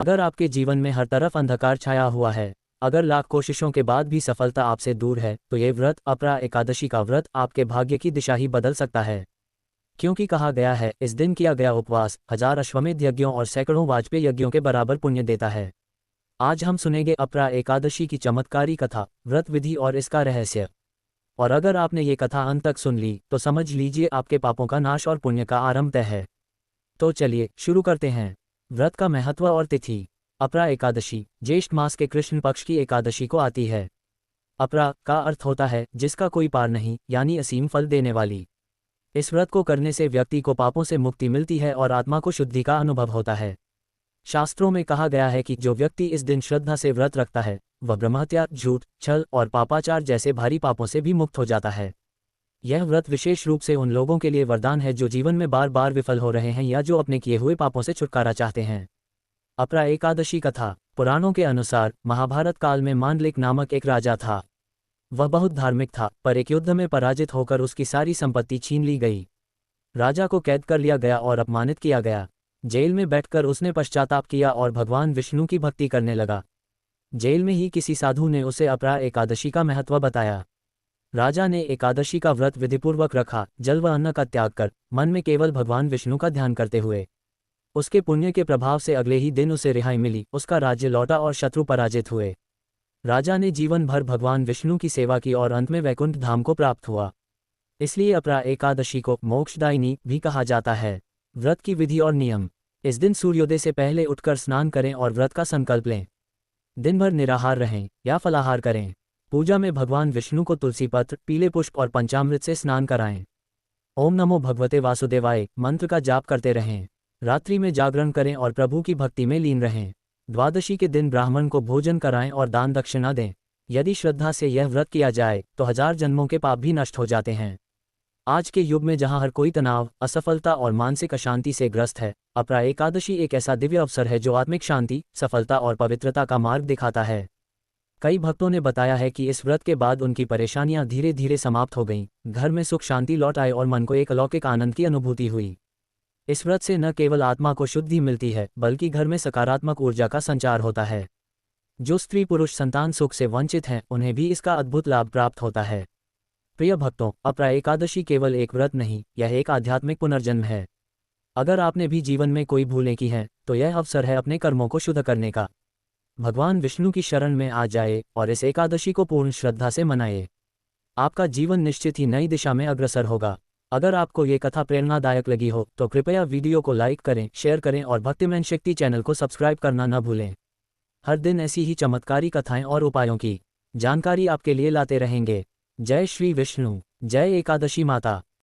अगर आपके जीवन में हर तरफ अंधकार छाया हुआ है, अगर लाख कोशिशों के बाद भी सफलता आपसे दूर है, तो ये व्रत, अपरा एकादशी का व्रत, आपके भाग्य की दिशा ही बदल सकता है। क्योंकि कहा गया है, इस दिन किया गया उपवास 1000 अश्वमेध यज्ञों और सैकड़ों वाजपेयी यज्ञों के बराबर पुण्य देता है। आज हम सुनेंगे अपरा एकादशी की चमत्कारी कथा, व्रत विधि और इसका रहस्य। और अगर आपने ये कथा अंत तक सुन ली, तो समझ लीजिए आपके पापों का नाश और पुण्य का आरंभ तय है। तो चलिए शुरू करते हैं। व्रत का महत्व और तिथि। अपरा एकादशी ज्येष्ठ मास के कृष्ण पक्ष की एकादशी को आती है। अपरा का अर्थ होता है जिसका कोई पार नहीं, यानी असीम फल देने वाली। इस व्रत को करने से व्यक्ति को पापों से मुक्ति मिलती है और आत्मा को शुद्धि का अनुभव होता है। शास्त्रों में कहा गया है कि जो व्यक्ति इस दिन श्रद्धा से व्रत रखता है, वह ब्रह्महत्या, झूठ, छल और पापाचार जैसे भारी पापों से भी मुक्त हो जाता है। यह व्रत विशेष रूप से उन लोगों के लिए वरदान है जो जीवन में बार बार विफल हो रहे हैं या जो अपने किए हुए पापों से छुटकारा चाहते हैं। अपरा एकादशी कथा। पुराणों के अनुसार महाभारत काल में मांडलिक नामक एक राजा था। वह बहुत धार्मिक था, पर एक युद्ध में पराजित होकर उसकी सारी संपत्ति छीन ली गई। राजा को कैद कर लिया गया और अपमानित किया गया। जेल में बैठकर उसने पश्चाताप किया और भगवान विष्णु की भक्ति करने लगा। जेल में ही किसी साधु ने उसे अपरा एकादशी का महत्व बताया। राजा ने एकादशी का व्रत विधिपूर्वक रखा, जल व अन्न का त्याग कर, मन में केवल भगवान विष्णु का ध्यान करते हुए। उसके पुण्य के प्रभाव से अगले ही दिन उसे रिहाई मिली, उसका राज्य लौटा और शत्रु पराजित हुए। राजा ने जीवन भर भगवान विष्णु की सेवा की और अंत में वैकुंठ धाम को प्राप्त हुआ। इसलिए अपरा एकादशी को मोक्षदायिनी भी कहा जाता है। व्रत की विधि और नियम। इस दिन सूर्योदय से पहले उठकर स्नान करें और व्रत का संकल्प लें। दिन भर निराहार रहें या फलाहार करें। पूजा में भगवान विष्णु को तुलसी पत्र, पीले पुष्प और पंचामृत से स्नान कराएं। ओम नमो भगवते वासुदेवाय मंत्र का जाप करते रहें। रात्रि में जागरण करें और प्रभु की भक्ति में लीन रहें। द्वादशी के दिन ब्राह्मण को भोजन कराएं और दान दक्षिणा दें। यदि श्रद्धा से यह व्रत किया जाए तो 1000 जन्मों के पाप भी नष्ट हो जाते हैं। आज के युग में जहां हर कोई तनाव, असफलता और मानसिक अशांति से ग्रस्त है, अपरा एकादशी एक ऐसा दिव्य अवसर है जो आत्मिक शांति, सफलता और पवित्रता का मार्ग दिखाता है। कई भक्तों ने बताया है कि इस व्रत के बाद उनकी परेशानियां धीरे धीरे समाप्त हो गईं, घर में सुख शांति लौट आए और मन को एक अलौकिक आनंद की अनुभूति हुई। इस व्रत से न केवल आत्मा को शुद्धि मिलती है, बल्कि घर में सकारात्मक ऊर्जा का संचार होता है। जो स्त्री पुरुष संतान सुख से वंचित हैं, उन्हें भी इसका अद्भुत लाभ प्राप्त होता है। प्रिय भक्तों, अपरा एकादशी केवल एक व्रत नहीं, यह एक आध्यात्मिक पुनर्जन्म है। अगर आपने भी जीवन में कोई भूलें की हैं, तो यह अवसर है अपने कर्मों को शुद्ध करने का। भगवान विष्णु की शरण में आ जाए और इस एकादशी को पूर्ण श्रद्धा से मनाए। आपका जीवन निश्चित ही नई दिशा में अग्रसर होगा। अगर आपको ये कथा प्रेरणादायक लगी हो तो कृपया वीडियो को लाइक करें, शेयर करें और भक्तिमैन शक्ति चैनल को सब्सक्राइब करना न भूलें। हर दिन ऐसी ही चमत्कारी कथाएं और उपायों की जानकारी आपके लिए लाते रहेंगे। जय श्री विष्णु, जय एकादशी माता।